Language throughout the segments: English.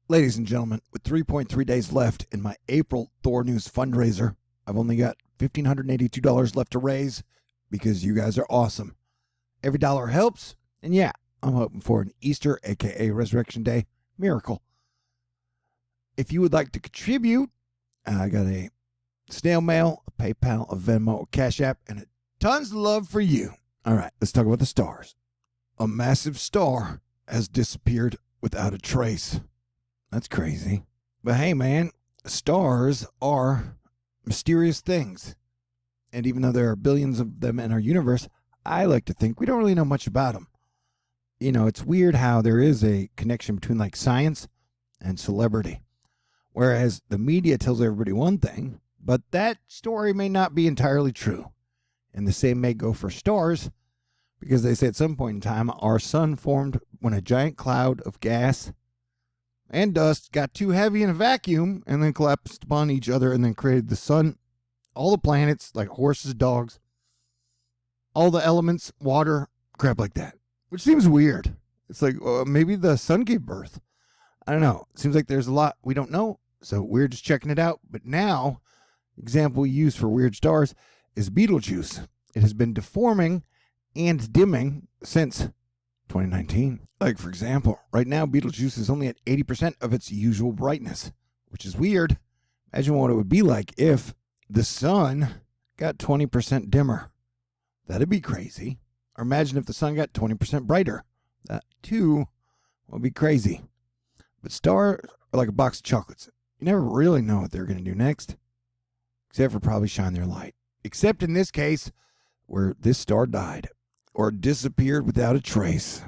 Ladies and gentlemen, with 3.3 days left in my April THORnews fundraiser, I've only got $1,582 left to raise because you guys are awesome. Every dollar helps, and yeah, I'm hoping for an Easter, aka Resurrection Day, miracle. If you would like to contribute, I got a snail mail, a PayPal, a Venmo, a CashApp, and tons of love for you. All right, let's talk about the stars. A massive star has disappeared without a trace. That's crazy. But hey, man, stars are mysterious things. And even though there are billions of them in our universe, I like to think we don't really know much about them. You know, it's weird how there is a connection between like science and celebrity. Whereas the media tells everybody one thing, but that story may not be entirely true. And the same may go for stars, because they say at some point in time our sun formed when a giant cloud of gas and dust got too heavy in a vacuum and then collapsed upon each other and then created the sun, all the planets, like horses, dogs, all the elements, water, crap like that. Which seems weird. It's like maybe the sun gave birth. I don't know. It seems like there's a lot we don't know, so we're just checking it out. But now, example we use for weird stars is Betelgeuse. It has been deforming and dimming since 2019. Like, for example, right now Betelgeuse is only at 80% of its usual brightness, which is weird. Imagine what it would be like if the sun got 20% dimmer. That'd be crazy. Or imagine if the sun got 20% brighter. That, too, would be crazy. But stars are like a box of chocolates. You never really know what they're going to do next, except for probably shine their light. Except in this case, where this star died or disappeared without a trace.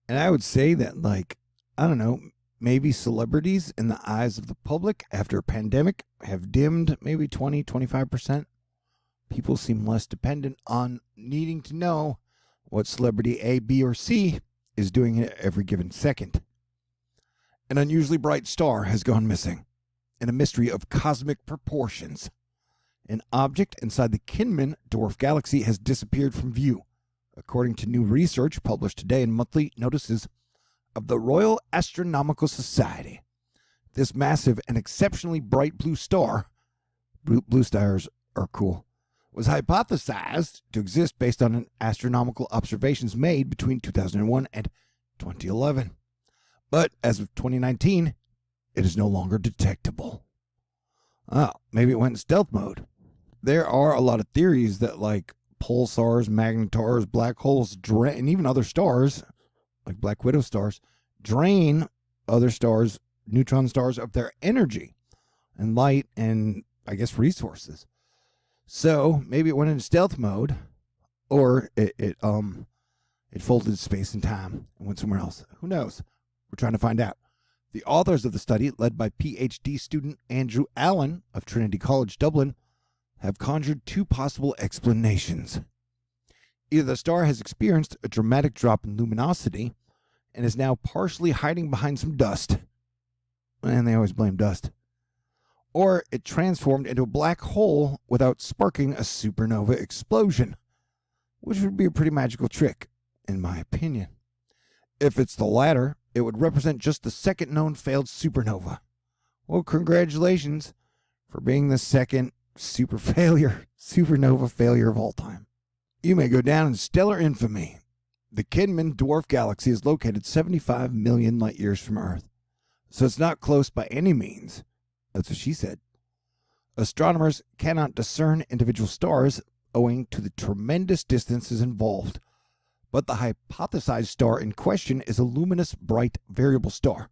And I would say that, like, I don't know, maybe celebrities in the eyes of the public after a pandemic have dimmed maybe 20, 25%. People seem less dependent on needing to know what celebrity A, B, or C is doing at every given second. An unusually bright star has gone missing in a mystery of cosmic proportions. An object inside the Kinman dwarf galaxy has disappeared from view, according to new research published today in monthly notices of the Royal Astronomical Society. This massive and exceptionally bright blue star, blue stars are cool, was hypothesized to exist based on astronomical observations made between 2001 and 2011. But as of 2019, it is no longer detectable. Oh, maybe it went in stealth mode. There are a lot of theories that, like, pulsars, magnetars, black holes, and even other stars, like Black Widow stars, drain other stars, neutron stars, of their energy and light and, I guess, resources. So maybe it went into stealth mode, or it folded space and time and went somewhere else. Who knows? We're trying to find out. The authors of the study, led by PhD student Andrew Allan of Trinity College, Dublin, have conjured two possible explanations. Either the star has experienced a dramatic drop in luminosity and is now partially hiding behind some dust, and they always blame dust, or it transformed into a black hole without sparking a supernova explosion, which would be a pretty magical trick, in my opinion. If it's the latter, it would represent just the second known failed supernova. Well, congratulations for being the second supernova failure of all time. You may go down in stellar infamy. The Kinman dwarf galaxy is located 75 million light years from Earth, so it's not close by any means. That's what she said. Astronomers cannot discern individual stars owing to the tremendous distances involved, but the hypothesized star in question is a luminous, bright, variable star,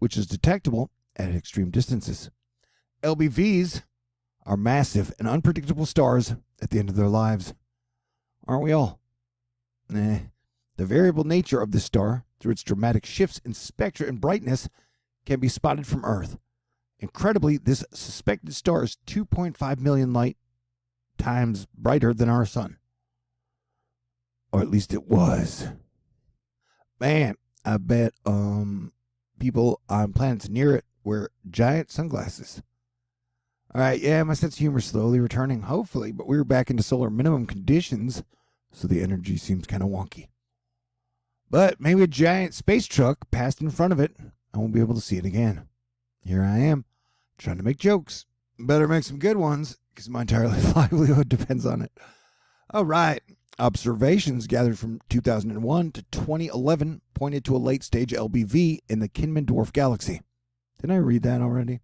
which is detectable at extreme distances. LBVs are massive and unpredictable stars at the end of their lives. Aren't we all? The variable nature of this star, through its dramatic shifts in spectra and brightness, can be spotted from Earth. Incredibly, this suspected star is 2.5 million light times brighter than our sun. Or at least it was. Man, I bet people on planets near it wear giant sunglasses. All right, yeah, my sense of humor is slowly returning, hopefully, but we're back into solar minimum conditions, so the energy seems kind of wonky. But maybe a giant space truck passed in front of it, I won't be able to see it again. Here I am, trying to make jokes. Better make some good ones, because my entire livelihood depends on it. All right. Observations gathered from 2001 to 2011 pointed to a late-stage LBV in the Kinman dwarf galaxy. Didn't I read that already?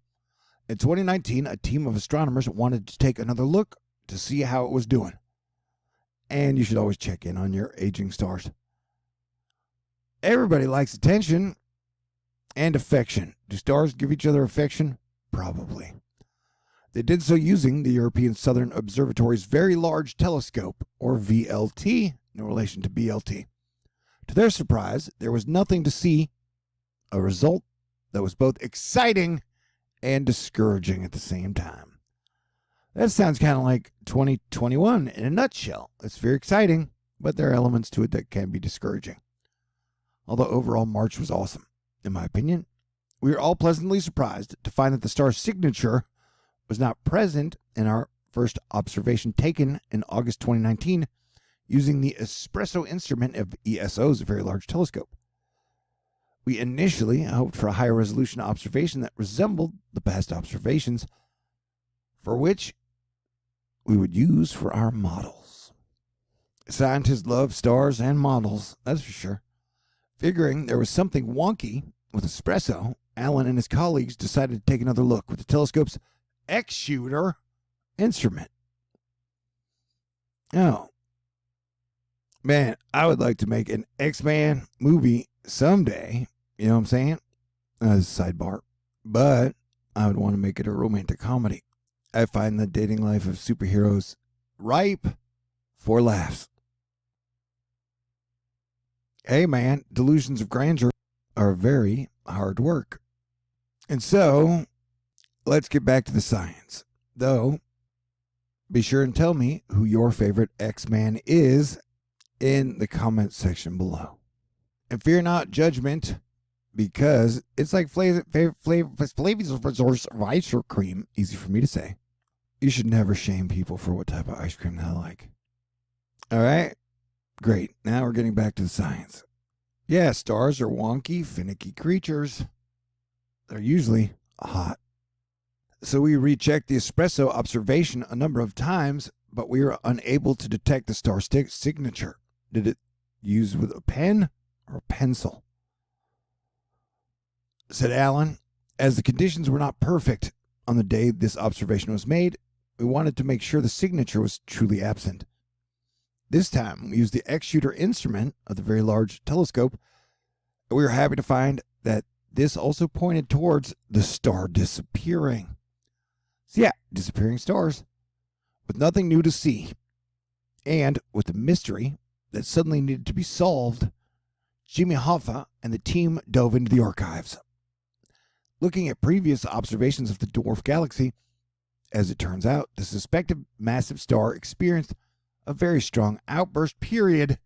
In 2019, a team of astronomers wanted to take another look to see how it was doing. And you should always check in on your aging stars. Everybody likes attention and affection. Do stars give each other affection? Probably. They did so using the European Southern Observatory's Very Large Telescope, or VLT, no relation to BLT. To their surprise, there was nothing to see, a result that was both exciting and discouraging at the same time. That sounds kind of like 2021 in a nutshell. It's very exciting, but there are elements to it that can be discouraging. Although overall March was awesome, in my opinion. We were all pleasantly surprised to find that the star's signature was not present in our first observation taken in August 2019 using the espresso instrument of ESO's Very Large Telescope. We initially hoped for a higher resolution observation that resembled the past observations, for which we would use for our models. Scientists love stars and models, that's for sure. Figuring there was something wonky with espresso, Allan and his colleagues decided to take another look with the telescope's X-shooter instrument. Oh, man, I would like to make an X-Man movie someday. You know what I'm saying? As a sidebar. But I would want to make it a romantic comedy. I find the dating life of superheroes ripe for laughs. Hey, man, delusions of grandeur are very hard work. And so, let's get back to the science. Though, be sure and tell me who your favorite X-Man is in the comments section below. And fear not judgment, because it's like flavors of ice cream, easy for me to say. You should never shame people for what type of ice cream they like. All right? Great. Now we're getting back to the science. Yeah, stars are wonky, finicky creatures. They're usually hot. So we rechecked the espresso observation a number of times, but we were unable to detect the star signature. Did it use with a pen or a pencil? Said Allan. As the conditions were not perfect on the day this observation was made, we wanted to make sure the signature was truly absent. This time, we used the X-shooter instrument of the Very Large Telescope, and we were happy to find that this also pointed towards the star disappearing. So yeah, disappearing stars, with nothing new to see, and with a mystery that suddenly needed to be solved, Jimmy Hoffa and the team dove into the archives. Looking at previous observations of the dwarf galaxy, as it turns out, the suspected massive star experienced a very strong outburst period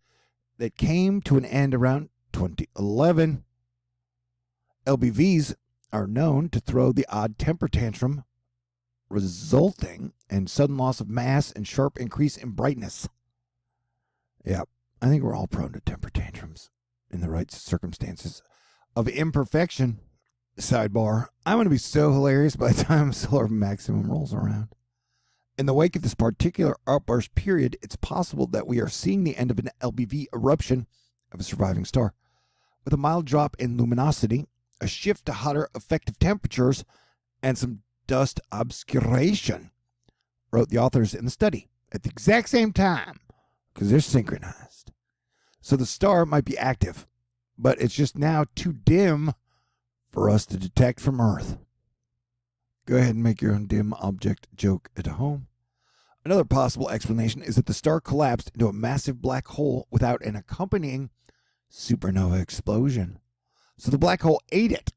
that came to an end around 2011. LBVs are known to throw the odd temper tantrum, resulting in sudden loss of mass and sharp increase in brightness. Yeah, I think we're all prone to temper tantrums in the right circumstances of imperfection. Sidebar, I'm going to be so hilarious by the time solar maximum rolls around. In the wake of this particular outburst period, it's possible that we are seeing the end of an LBV eruption of a surviving star. With a mild drop in luminosity, a shift to hotter effective temperatures, and some dust obscuration, wrote the authors in the study at the exact same time, because they're synchronized. So the star might be active, but it's just now too dim for us to detect from Earth. Go ahead and make your own dim object joke at home. Another possible explanation is that the star collapsed into a massive black hole without an accompanying supernova explosion. So the black hole ate it,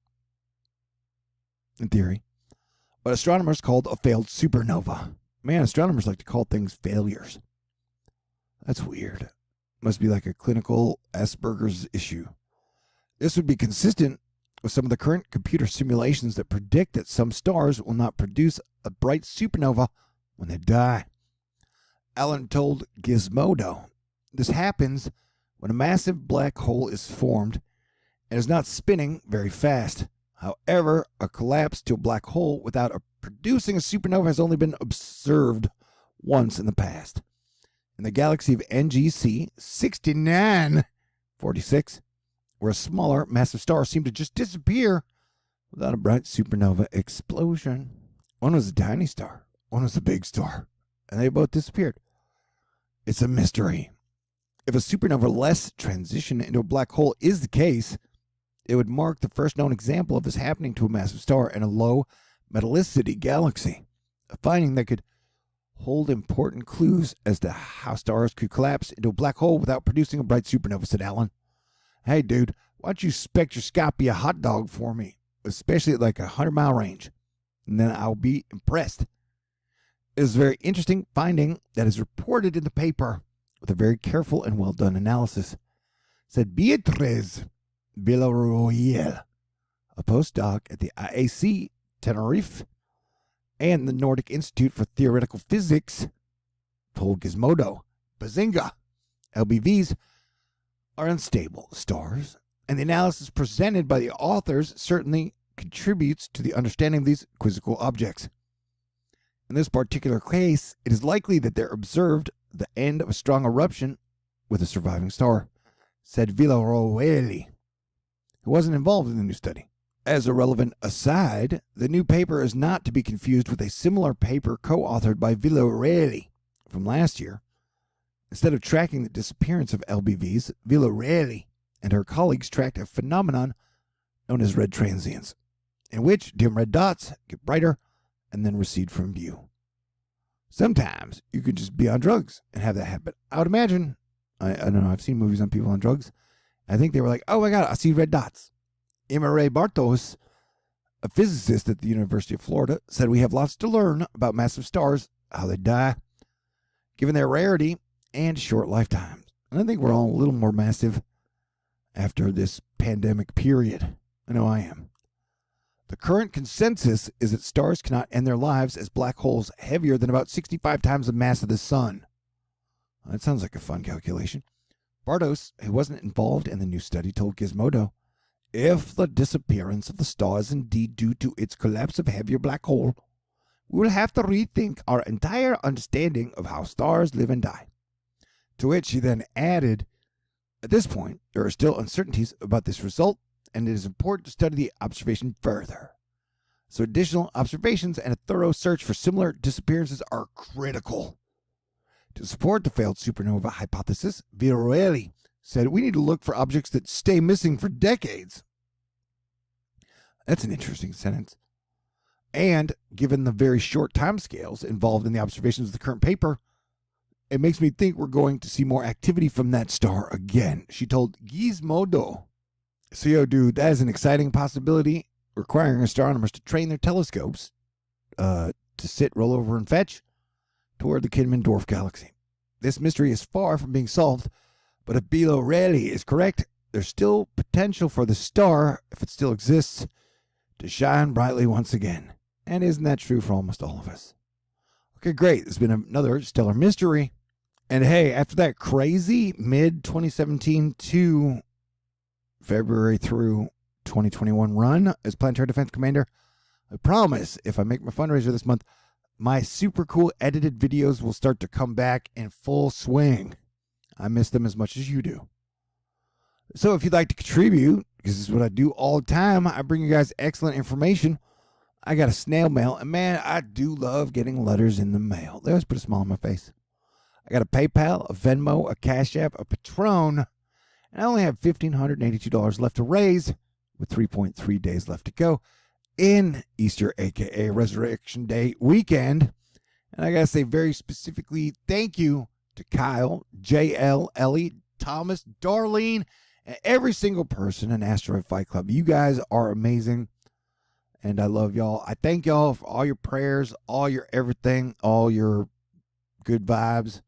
in theory. What astronomers called a failed supernova. Man, astronomers like to call things failures. That's weird. Must be like a clinical Asperger's issue. This would be consistent with some of the current computer simulations that predict that some stars will not produce a bright supernova when they die. Allan told Gizmodo, this happens when a massive black hole is formed and is not spinning very fast. However, a collapse to a black hole without producing a supernova has only been observed once in the past. In the galaxy of NGC 6946, where a smaller, massive star seemed to just disappear without a bright supernova explosion. One was a tiny star, one was a big star, and they both disappeared. It's a mystery. If a supernova-less transition into a black hole is the case, it would mark the first known example of this happening to a massive star in a low metallicity galaxy, a finding that could hold important clues as to how stars could collapse into a black hole without producing a bright supernova, said Allan. Hey, dude, why don't you spectroscopy a hot dog for me, especially at like 100-mile range, and then I'll be impressed. It is a very interesting finding that is reported in the paper with a very careful and well-done analysis, said Beatriz Villarroel, a postdoc at the IAC Tenerife and the Nordic Institute for Theoretical Physics, told Gizmodo. Bazinga! LBVs are unstable stars, and the analysis presented by the authors certainly contributes to the understanding of these quizzical objects. In this particular case, it is likely that they're observed the end of a strong eruption with a surviving star, said Villarroel, who wasn't involved in the new study. As a relevant aside, the new paper is not to be confused with a similar paper co-authored by Villarroel from last year. Instead of tracking the disappearance of LBVs, Villarroel and her colleagues tracked a phenomenon known as red transients, in which dim red dots get brighter and then recede from view. Sometimes you could just be on drugs and have that happen. I would imagine, I don't know, I've seen movies on people on drugs. I think they were like, oh my God, I see red dots. Imre Bartos, a physicist at the University of Florida, said we have lots to learn about massive stars, how they die, given their rarity and short lifetimes. And I think we're all a little more massive after this pandemic period. I know I am. The current consensus is that stars cannot end their lives as black holes heavier than about 65 times the mass of the sun. That sounds like a fun calculation. Bartos, who wasn't involved in the new study, told Gizmodo, if the disappearance of the star is indeed due to its collapse of a heavier black hole, we will have to rethink our entire understanding of how stars live and die. To which he then added, at this point, there are still uncertainties about this result, and it is important to study the observation further. So additional observations and a thorough search for similar disappearances are critical. To support the failed supernova hypothesis, Villarroel said we need to look for objects that stay missing for decades. That's an interesting sentence. And given the very short timescales involved in the observations of the current paper, it makes me think we're going to see more activity from that star again, she told Gizmodo. So, yo, dude, that is an exciting possibility, requiring astronomers to train their telescopes to sit, roll over, and fetch toward the Kinman dwarf galaxy. This mystery is far from being solved, but if Villarroel is correct, there's still potential for the star, if it still exists, to shine brightly once again. And isn't that true for almost all of us? Okay, great. There's been another stellar mystery. And hey, after that crazy mid-2017 to February through 2021 run as Planetary Defense Commander, I promise if I make my fundraiser this month, my super cool edited videos will start to come back in full swing. I miss them as much as you do. So if you'd like to contribute, because this is what I do all the time, I bring you guys excellent information. I got a snail mail, and man, I do love getting letters in the mail. They always put a smile on my face. I got a PayPal, a Venmo, a CashApp, a Patron, and I only have $1,582 left to raise with 3.3 days left to go in Easter, aka Resurrection Day weekend. And I got to say very specifically thank you to Kyle, JL, Ellie, Thomas, Darlene, and every single person in Asteroid Fight Club. You guys are amazing, and I love y'all. I thank y'all for all your prayers, all your everything, all your good vibes,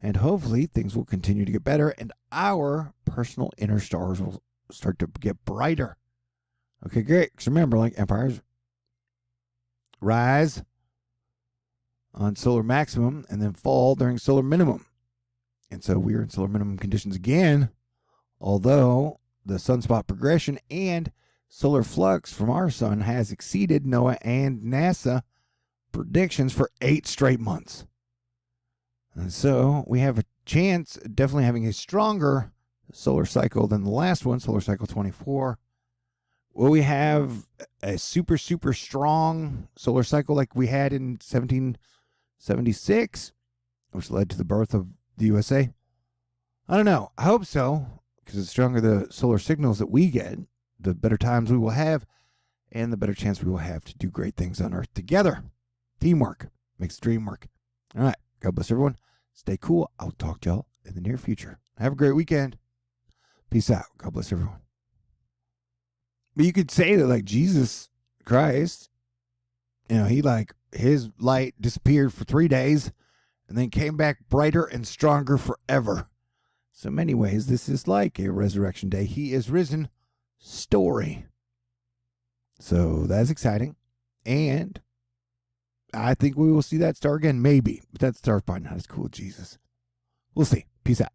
and hopefully things will continue to get better, and our personal inner stars will start to get brighter. Okay, great. Because remember, like empires rise on solar maximum and then fall during solar minimum. And so we are in solar minimum conditions again, although the sunspot progression and solar flux from our sun has exceeded NOAA and NASA predictions for 8 straight months. And so we have a chance definitely having a stronger solar cycle than the last one, solar cycle 24. Will we have a super, super strong solar cycle like we had in 1776, which led to the birth of the USA? I don't know. I hope so, because the stronger the solar signals that we get, the better times we will have, and the better chance we will have to do great things on Earth together. Teamwork makes the dream work. All right. God bless everyone. Stay cool. I'll talk to y'all in the near future. Have a great weekend. Peace out. God bless everyone. But you could say that, like, Jesus Christ, he, like, his light disappeared for 3 days and then came back brighter and stronger forever. So in many ways, this is like a resurrection day. He is risen story. So that's exciting. And I think we will see that star again, maybe. But that star's probably not as cool as Jesus. We'll see. Peace out.